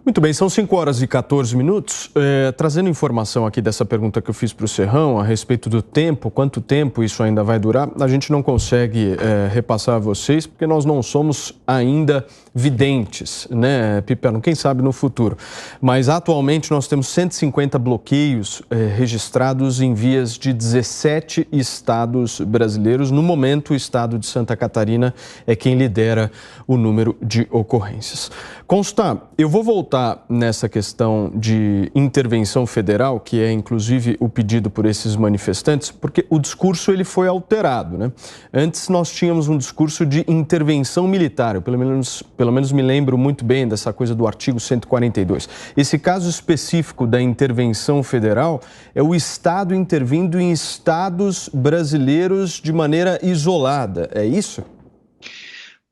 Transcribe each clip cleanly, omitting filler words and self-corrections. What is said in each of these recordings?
Muito bem, são 5 horas e 14 minutos. Trazendo informação aqui dessa pergunta que eu fiz para o Serrão a respeito do tempo, quanto tempo isso ainda vai durar, a gente não consegue repassar a vocês porque nós não somos ainda videntes, né, Piperno? Quem sabe no futuro. Mas atualmente nós temos 150 bloqueios registrados em vias de 17 estados brasileiros. No momento, o estado de Santa Catarina é quem lidera o número de ocorrências. Constar, eu vou voltar nessa questão de intervenção federal, que é inclusive o pedido por esses manifestantes, porque o discurso ele foi alterado, né? Antes nós tínhamos um discurso de intervenção militar, eu pelo menos me lembro muito bem dessa coisa do artigo 142. Esse caso específico da intervenção federal é o Estado intervindo em estados brasileiros de maneira isolada, é isso?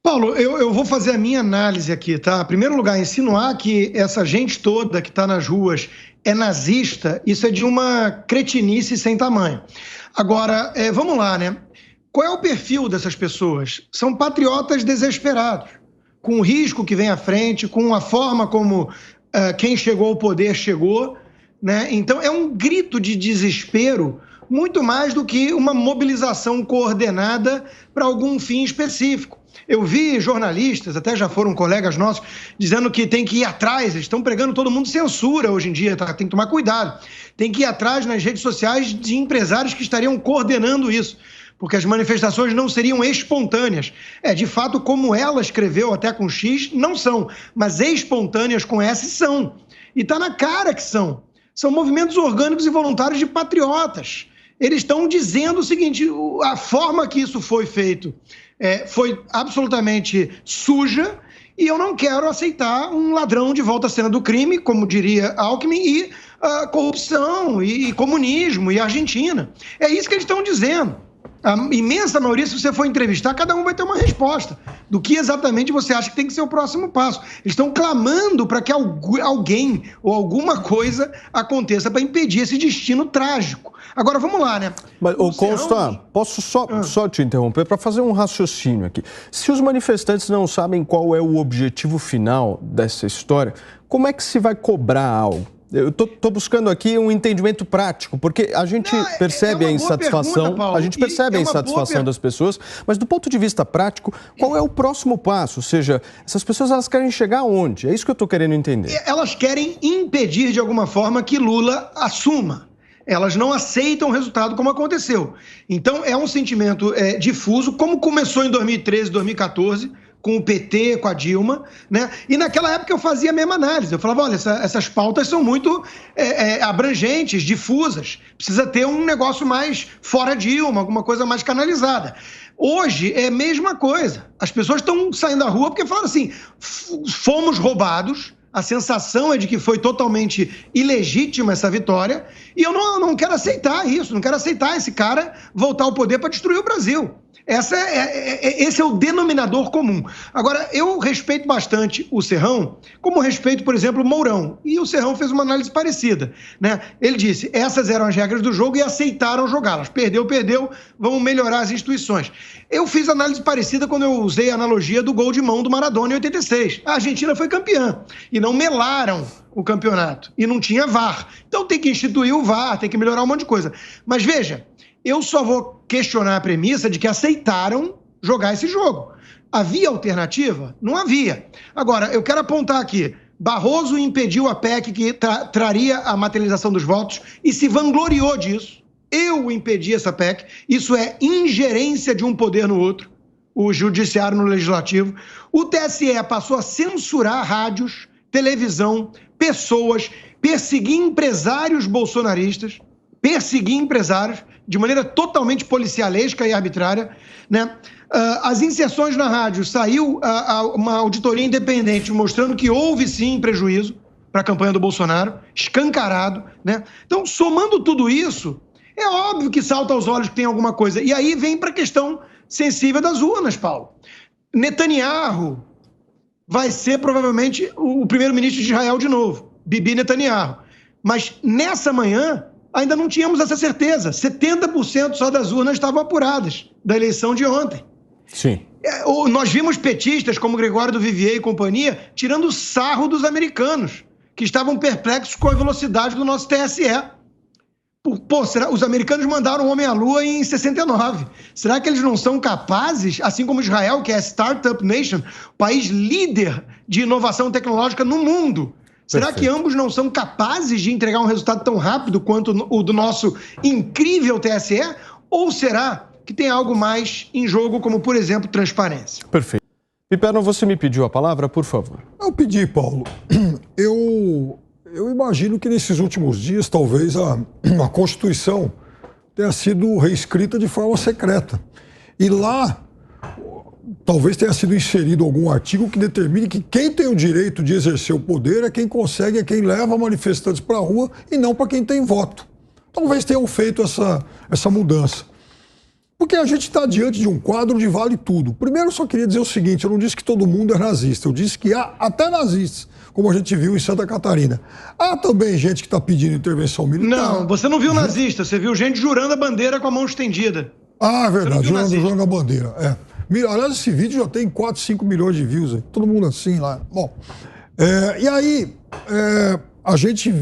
Paulo, eu vou fazer a minha análise aqui, tá? Em primeiro lugar, insinuar que essa gente toda que está nas ruas é nazista, isso é de uma cretinice sem tamanho. Agora, vamos lá, né? Qual é o perfil dessas pessoas? São patriotas desesperados, com o risco que vem à frente, com a forma como quem chegou ao poder chegou, né? Então, é um grito de desespero muito mais do que uma mobilização coordenada para algum fim específico. Eu vi jornalistas, até já foram colegas nossos, dizendo que tem que ir atrás, eles estão pregando todo mundo censura hoje em dia, tá? Tem que tomar cuidado. Tem que ir atrás nas redes sociais de empresários que estariam coordenando isso, porque as manifestações não seriam espontâneas. De fato, como ela escreveu até com X, não são, mas espontâneas com S são. E está na cara que são. São movimentos orgânicos e voluntários de patriotas. Eles estão dizendo o seguinte, a forma que isso foi feito foi absolutamente suja e eu não quero aceitar um ladrão de volta à cena do crime, como diria Alckmin, e corrupção, e comunismo, e Argentina. É isso que eles estão dizendo. A imensa maioria, se você for entrevistar, cada um vai ter uma resposta do que exatamente você acha que tem que ser o próximo passo. Eles estão clamando para que alguém ou alguma coisa aconteça para impedir esse destino trágico. Agora, vamos lá, né? Mas, Constant, posso só te interromper para fazer um raciocínio aqui. Se os manifestantes não sabem qual é o objetivo final dessa história, como é que se vai cobrar algo? Eu estou buscando aqui um entendimento prático, porque a gente percebe a insatisfação, a gente percebe a insatisfação das pessoas, mas do ponto de vista prático, qual é o próximo passo? Ou seja, essas pessoas elas querem chegar aonde? É isso que eu estou querendo entender. Elas querem impedir de alguma forma que Lula assuma. Elas não aceitam o resultado como aconteceu. Então é um sentimento difuso, como começou em 2013, 2014, com o PT, com a Dilma, né? E naquela época eu fazia a mesma análise. Eu falava, olha, essas pautas são muito abrangentes, difusas. Precisa ter um negócio mais fora Dilma, alguma coisa mais canalizada. Hoje é a mesma coisa. As pessoas estão saindo da rua porque falam assim, fomos roubados. A sensação é de que foi totalmente ilegítima essa vitória e eu não quero aceitar isso, não quero aceitar esse cara voltar ao poder para destruir o Brasil. Esse é o denominador comum. Agora, eu respeito bastante o Serrão, como respeito, por exemplo, o Mourão. E o Serrão fez uma análise parecida, né? Ele disse, essas eram as regras do jogo e aceitaram jogá-las. Perdeu, vamos melhorar as instituições. Eu fiz análise parecida quando eu usei a analogia do gol de mão do Maradona em 86. A Argentina foi campeã e não melaram o campeonato. E não tinha VAR. Então tem que instituir o VAR, tem que melhorar um monte de coisa. Mas veja, eu só vou questionar a premissa de que aceitaram jogar esse jogo. Havia alternativa? Não havia. Agora, eu quero apontar aqui, Barroso impediu a PEC que traria a materialização dos votos e se vangloriou disso. Eu impedi essa PEC. Isso é ingerência de um poder no outro, o judiciário no legislativo. O TSE passou a censurar rádios, televisão, pessoas, perseguir empresários bolsonaristas, de maneira totalmente policialesca e arbitrária, né? As inserções na rádio, saiu uma auditoria independente mostrando que houve sim prejuízo para a campanha do Bolsonaro, escancarado, né? Então, somando tudo isso, é óbvio que salta aos olhos que tem alguma coisa. E aí vem para a questão sensível das urnas, Paulo. Netanyahu vai ser provavelmente o primeiro-ministro de Israel de novo, Bibi Netanyahu. Mas nessa manhã ainda não tínhamos essa certeza. 70% só das urnas estavam apuradas da eleição de ontem. Sim. Nós vimos petistas como Gregório do Vivier e companhia tirando sarro dos americanos, que estavam perplexos com a velocidade do nosso TSE. Os americanos mandaram o homem à Lua em 69. Será que eles não são capazes, assim como Israel, que é a Startup Nation, país líder de inovação tecnológica no mundo, será que ambos não são capazes de entregar um resultado tão rápido quanto o do nosso incrível TSE? Ou será que tem algo mais em jogo, como, por exemplo, transparência? Perfeito. Piperno, você me pediu a palavra, por favor. Eu pedi, Paulo. Eu imagino que nesses últimos dias, talvez, a Constituição tenha sido reescrita de forma secreta. E lá, talvez tenha sido inserido algum artigo que determine que quem tem o direito de exercer o poder é quem consegue, é quem leva manifestantes para a rua e não para quem tem voto. Talvez tenham feito essa mudança. Porque a gente está diante de um quadro de vale tudo. Primeiro, eu só queria dizer o seguinte, eu não disse que todo mundo é nazista, eu disse que há até nazistas, como a gente viu em Santa Catarina. Há também gente que está pedindo intervenção militar. Não, você não viu nazista, você viu gente jurando a bandeira com a mão estendida. Ah, é verdade, jurando a bandeira. Aliás, esse vídeo já tem 4, 5 milhões de views, aí. Todo mundo assim lá. Bom, e aí a gente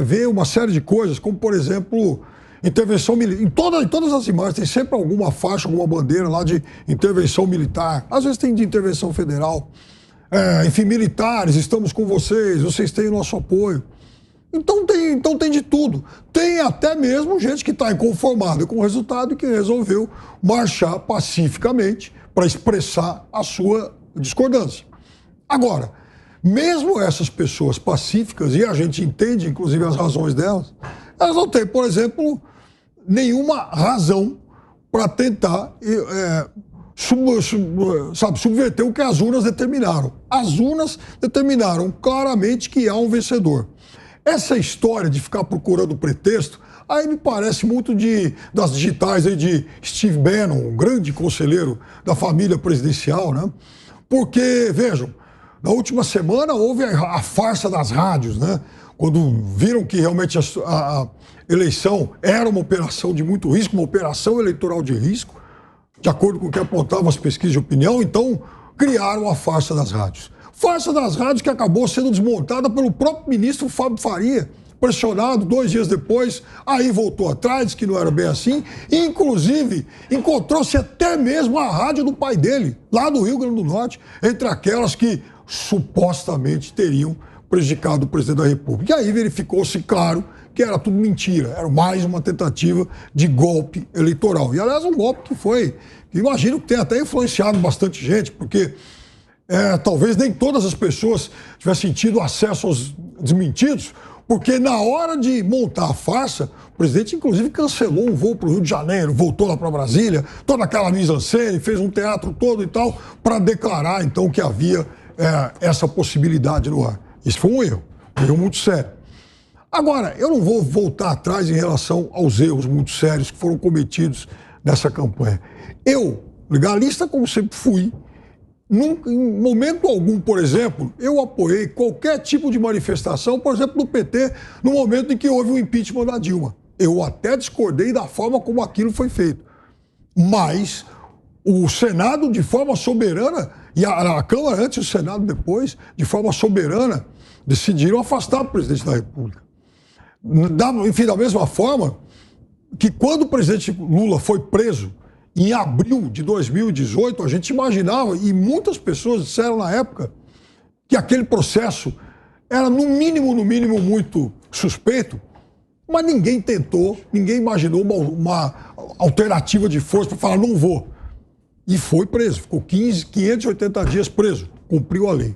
vê uma série de coisas, como por exemplo, intervenção militar. Em todas as imagens tem sempre alguma faixa, alguma bandeira lá de intervenção militar. Às vezes tem de intervenção federal. Enfim, militares, estamos com vocês têm o nosso apoio. Então tem de tudo. Tem até mesmo gente que está inconformada com o resultado e que resolveu marchar pacificamente para expressar a sua discordância. Agora, mesmo essas pessoas pacíficas, e a gente entende inclusive as razões delas, elas não têm, por exemplo, nenhuma razão para tentar subverter o que as urnas determinaram. As urnas determinaram claramente que há um vencedor. Essa história de ficar procurando pretexto, aí me parece muito das digitais aí de Steve Bannon, um grande conselheiro da família presidencial, né? Porque, vejam, na última semana houve a farsa das rádios, né? Quando viram que realmente a eleição era uma operação de muito risco, uma operação eleitoral de risco, de acordo com o que apontavam as pesquisas de opinião, então criaram a farsa das rádios. Farsa das rádios que acabou sendo desmontada pelo próprio ministro Fábio Faria, pressionado 2 dias depois, aí voltou atrás, disse que não era bem assim, e inclusive encontrou-se até mesmo a rádio do pai dele, lá do Rio Grande do Norte, entre aquelas que supostamente teriam prejudicado o presidente da República. E aí verificou-se, claro, que era tudo mentira, era mais uma tentativa de golpe eleitoral. E, aliás, um golpe que imagino que tenha até influenciado bastante gente, porque talvez nem todas as pessoas tivessem tido acesso aos desmentidos, porque na hora de montar a farsa, o presidente, inclusive, cancelou um voo para o Rio de Janeiro, voltou lá para Brasília, toda aquela mise-en-scène, fez um teatro todo e tal, para declarar, então, que havia essa possibilidade no ar. Isso foi um erro muito sério. Agora, eu não vou voltar atrás em relação aos erros muito sérios que foram cometidos nessa campanha. Eu, legalista como sempre fui, em momento algum, por exemplo, eu apoiei qualquer tipo de manifestação, por exemplo, do PT, no momento em que houve o impeachment da Dilma. Eu até discordei da forma como aquilo foi feito. Mas o Senado, de forma soberana, e a Câmara antes e o Senado depois, de forma soberana, decidiram afastar o presidente da República. Enfim, da mesma forma que quando o presidente Lula foi preso, em abril de 2018, a gente imaginava, e muitas pessoas disseram na época, que aquele processo era, no mínimo, muito suspeito, mas ninguém imaginou uma alternativa de força para falar, não vou. E foi preso, ficou 580 dias preso, cumpriu a lei.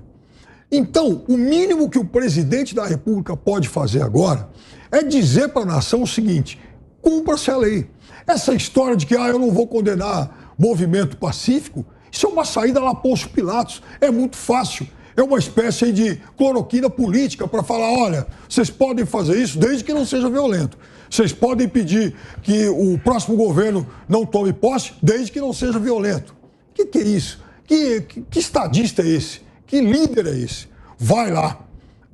Então, o mínimo que o presidente da República pode fazer agora é dizer para a nação o seguinte, cumpra-se a lei. Essa história de que eu não vou condenar movimento pacífico, isso é uma saída lá Pôncio Pilatos. É muito fácil. É uma espécie de cloroquina política para falar, olha, vocês podem fazer isso desde que não seja violento. Vocês podem pedir que o próximo governo não tome posse desde que não seja violento. O que é isso? Que estadista é esse? Que líder é esse? Vai lá,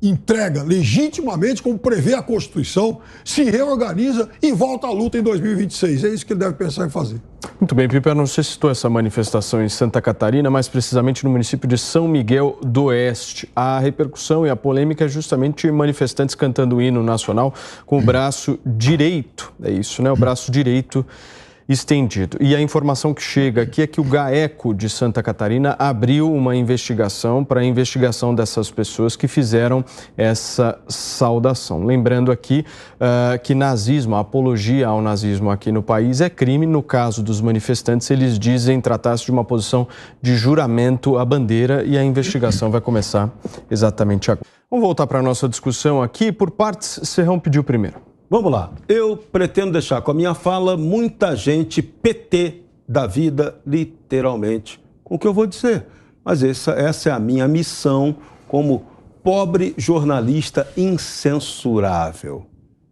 entrega legitimamente, como prevê a Constituição, se reorganiza e volta à luta em 2026. É isso que ele deve pensar em fazer. Muito bem, Piper, não sei se citou essa manifestação em Santa Catarina, mais precisamente no município de São Miguel do Oeste. A repercussão e a polêmica é justamente manifestantes cantando o hino nacional com o braço direito, é isso, né? O braço direito estendido. E a informação que chega aqui é que o GAECO de Santa Catarina abriu uma investigação para a investigação dessas pessoas que fizeram essa saudação. Lembrando aqui que nazismo, a apologia ao nazismo aqui no país é crime. No caso dos manifestantes, eles dizem tratar-se de uma posição de juramento à bandeira e a investigação vai começar exatamente agora. Vamos voltar para a nossa discussão aqui. Por partes, Serrão pediu primeiro. Vamos lá, eu pretendo deixar com a minha fala muita gente PT da vida, literalmente, com o que eu vou dizer. Mas essa é a minha missão como pobre jornalista incensurável.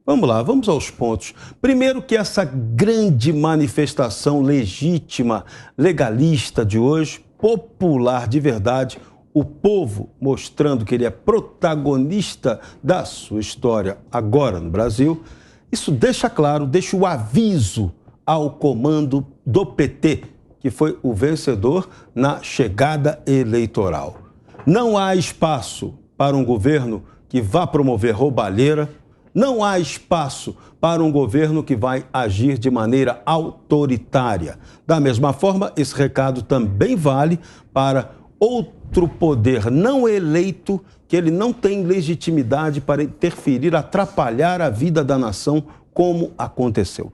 Vamos lá, vamos aos pontos. Primeiro que essa grande manifestação legítima, legalista de hoje, popular de verdade, o povo mostrando que ele é protagonista da sua história agora no Brasil, isso deixa claro, deixa o aviso ao comando do PT, que foi o vencedor na chegada eleitoral. Não há espaço para um governo que vá promover roubalheira, não há espaço para um governo que vai agir de maneira autoritária. Da mesma forma, esse recado também vale para outro poder não eleito, que ele não tem legitimidade para interferir, atrapalhar a vida da nação, como aconteceu.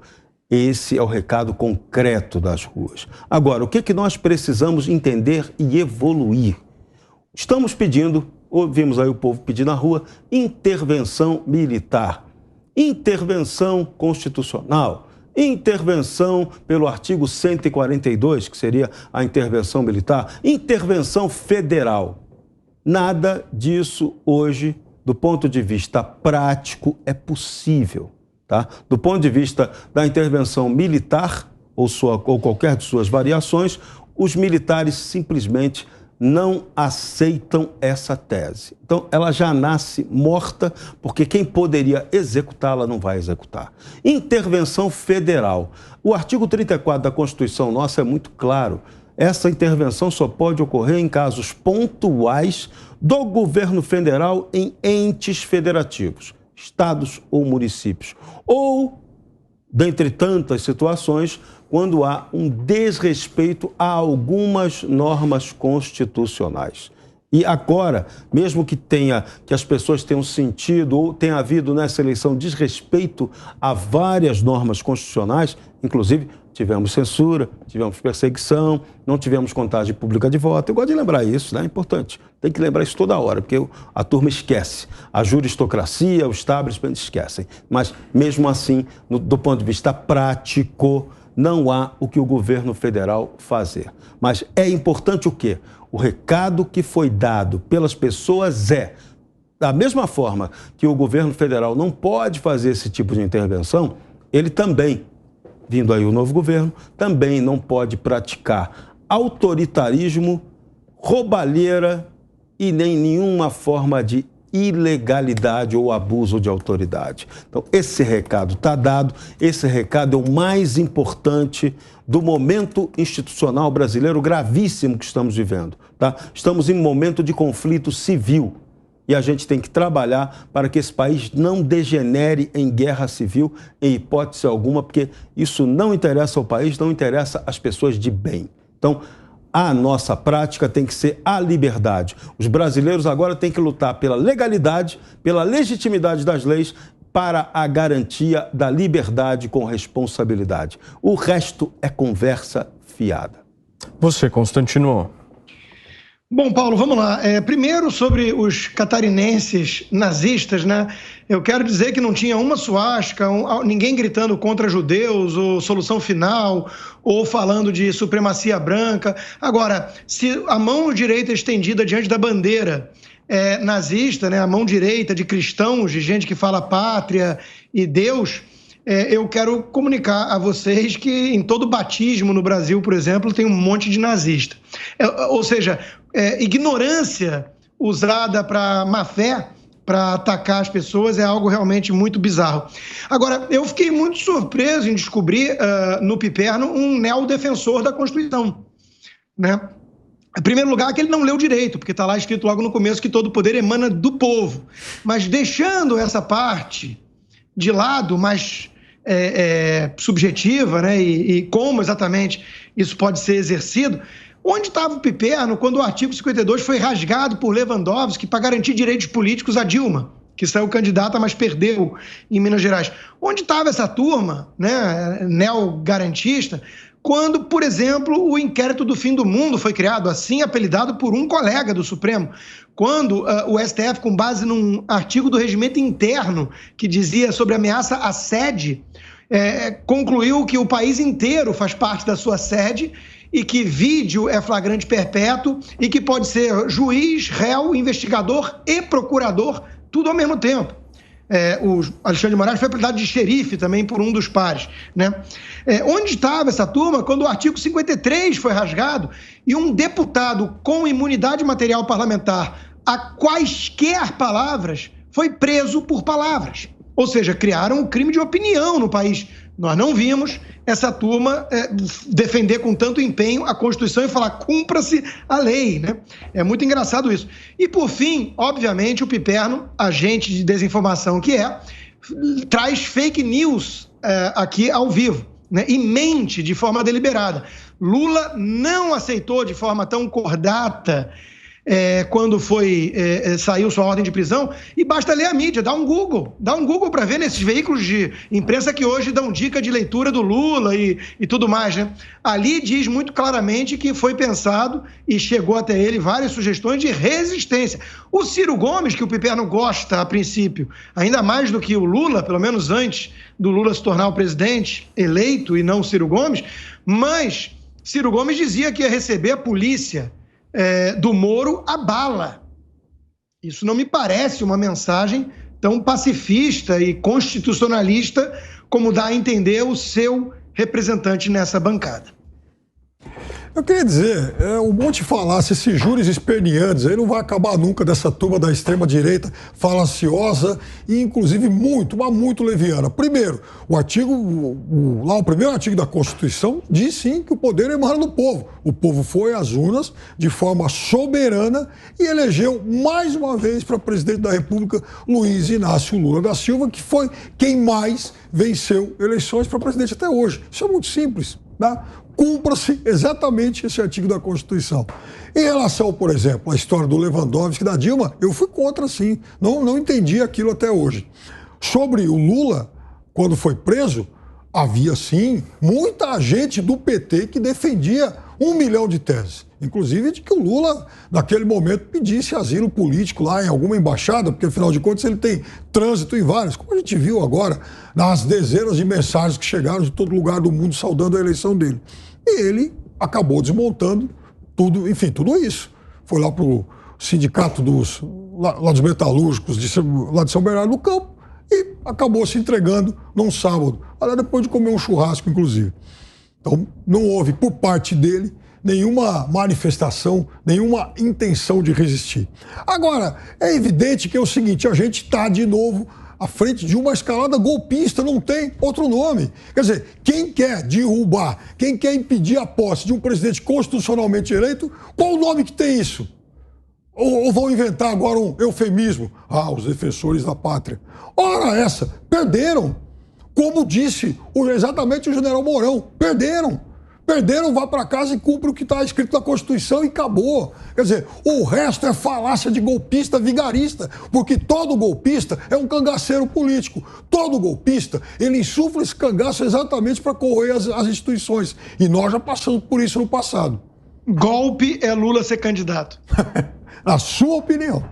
Esse é o recado concreto das ruas. Agora, o que nós precisamos entender e evoluir? Estamos pedindo, ouvimos aí o povo pedir na rua, intervenção militar, intervenção constitucional, intervenção pelo artigo 142, que seria a intervenção militar, intervenção federal. Nada disso hoje, do ponto de vista prático, é possível. Tá? Do ponto de vista da intervenção militar, ou qualquer de suas variações, os militares simplesmente não aceitam essa tese. Então, ela já nasce morta, porque quem poderia executá-la não vai executar. Intervenção federal. O artigo 34 da Constituição nossa é muito claro. Essa intervenção só pode ocorrer em casos pontuais do governo federal em entes federativos, estados ou municípios. Ou, dentre tantas situações, quando há um desrespeito a algumas normas constitucionais. E agora, mesmo que as pessoas tenham sentido ou tenha havido nessa eleição desrespeito a várias normas constitucionais, inclusive tivemos censura, tivemos perseguição, não tivemos contagem pública de voto. Eu gosto de lembrar isso, né? É importante. Tem que lembrar isso toda hora, porque a turma esquece. A juristocracia, o establishment esquecem. Mas, mesmo assim, do ponto de vista prático, não há o que o governo federal fazer. Mas é importante o quê? O recado que foi dado pelas pessoas é, da mesma forma que o governo federal não pode fazer esse tipo de intervenção, ele também, vindo aí o novo governo, também não pode praticar autoritarismo, roubalheira e nem nenhuma forma de ilegalidade ou abuso de autoridade. Então, esse recado está dado, esse recado é o mais importante do momento institucional brasileiro gravíssimo que estamos vivendo. Tá? Estamos em um momento de conflito civil e a gente tem que trabalhar para que esse país não degenere em guerra civil, em hipótese alguma, porque isso não interessa ao país, não interessa às pessoas de bem. Então, a nossa prática tem que ser a liberdade. Os brasileiros agora têm que lutar pela legalidade, pela legitimidade das leis, para a garantia da liberdade com responsabilidade. O resto é conversa fiada. Você, Constantino. Bom, Paulo, vamos lá. Primeiro, sobre os catarinenses nazistas, né? Eu quero dizer que não tinha uma suástica, ninguém gritando contra judeus, ou solução final, ou falando de supremacia branca. Agora, se a mão direita estendida diante da bandeira nazista, né? A mão direita de cristãos, de gente que fala pátria e Deus, eu quero comunicar a vocês que em todo batismo no Brasil, por exemplo, tem um monte de nazista. Ou seja, ignorância usada para má fé para atacar as pessoas é algo realmente muito bizarro. Agora, eu fiquei muito surpreso em descobrir no Piperno um neodefensor da Constituição, né? Em primeiro lugar, que ele não leu direito, porque está lá escrito logo no começo que todo poder emana do povo. Mas deixando essa parte de lado, mais subjetiva, né, e como exatamente isso pode ser exercido, onde estava o Piperno quando o artigo 52 foi rasgado por Lewandowski para garantir direitos políticos a Dilma, que saiu candidata, mas perdeu em Minas Gerais? Onde estava essa turma, né, neogarantista, quando, por exemplo, o inquérito do fim do mundo foi criado, assim apelidado por um colega do Supremo, quando o STF, com base num artigo do regimento interno que dizia sobre ameaça à sede, concluiu que o país inteiro faz parte da sua sede e que vídeo é flagrante perpétuo e que pode ser juiz, réu, investigador e procurador, tudo ao mesmo tempo. O Alexandre de Moraes foi apelidado de xerife também por um dos pares, né? Onde estava essa turma quando o artigo 53 foi rasgado e um deputado com imunidade material parlamentar a quaisquer palavras foi preso por palavras? Ou seja, criaram um crime de opinião no país. Nós não vimos essa turma defender com tanto empenho a Constituição e falar cumpra-se a lei, né? É muito engraçado isso. E, por fim, obviamente, o Piperno, agente de desinformação que traz fake news aqui ao vivo, né? E mente de forma deliberada. Lula não aceitou de forma tão cordata quando saiu sua ordem de prisão, e basta ler a mídia, dá um Google para ver nesses veículos de imprensa que hoje dão dica de leitura do Lula e tudo mais, né? Ali diz muito claramente que foi pensado e chegou até ele várias sugestões de resistência. O Ciro Gomes, que o Piperno gosta a princípio, ainda mais do que o Lula, pelo menos antes do Lula se tornar o presidente eleito e não o Ciro Gomes, mas Ciro Gomes dizia que ia receber a polícia do Moro a bala. Isso não me parece uma mensagem tão pacifista e constitucionalista como dá a entender o seu representante nessa bancada. Eu queria dizer, um monte de falácia, esses júris esperneantes, aí não vai acabar nunca dessa turma da extrema-direita falaciosa e, inclusive, muito leviana. Primeiro, o primeiro artigo da Constituição diz sim que o poder emana do povo. O povo foi às urnas de forma soberana e elegeu mais uma vez para presidente da República Luiz Inácio Lula da Silva, que foi quem mais venceu eleições para presidente até hoje. Isso é muito simples, né? Cumpra-se exatamente esse artigo da Constituição. Em relação, por exemplo, à história do Lewandowski e da Dilma, eu fui contra, sim. Não entendi aquilo até hoje. Sobre o Lula, quando foi preso, havia, sim, muita gente do PT que defendia 1 milhão de teses. Inclusive de que o Lula, naquele momento, pedisse asilo político lá em alguma embaixada, porque, afinal de contas, ele tem trânsito em várias, como a gente viu agora nas dezenas de mensagens que chegaram de todo lugar do mundo saudando a eleição dele. E ele acabou desmontando tudo, enfim, tudo isso. Foi lá para o sindicato dos metalúrgicos lá de São Bernardo do Campo e acabou se entregando num sábado, depois de comer um churrasco, inclusive. Então, não houve, por parte dele, nenhuma manifestação, nenhuma intenção de resistir. Agora, é evidente que é o seguinte, a gente está de novo à frente de uma escalada golpista, não tem outro nome. Quer dizer, quem quer derrubar, quem quer impedir a posse de um presidente constitucionalmente eleito, qual o nome que tem isso? Ou vão inventar agora um eufemismo? Os defensores da pátria. Ora essa, perderam. Como disse exatamente o general Mourão, perderam, vá para casa e cumpre o que está escrito na Constituição e acabou. Quer dizer, o resto é falácia de golpista vigarista, porque todo golpista é um cangaceiro político. Todo golpista, ele insufla esse cangaço exatamente para corroer as instituições. E nós já passamos por isso no passado. Golpe é Lula ser candidato. Na sua opinião.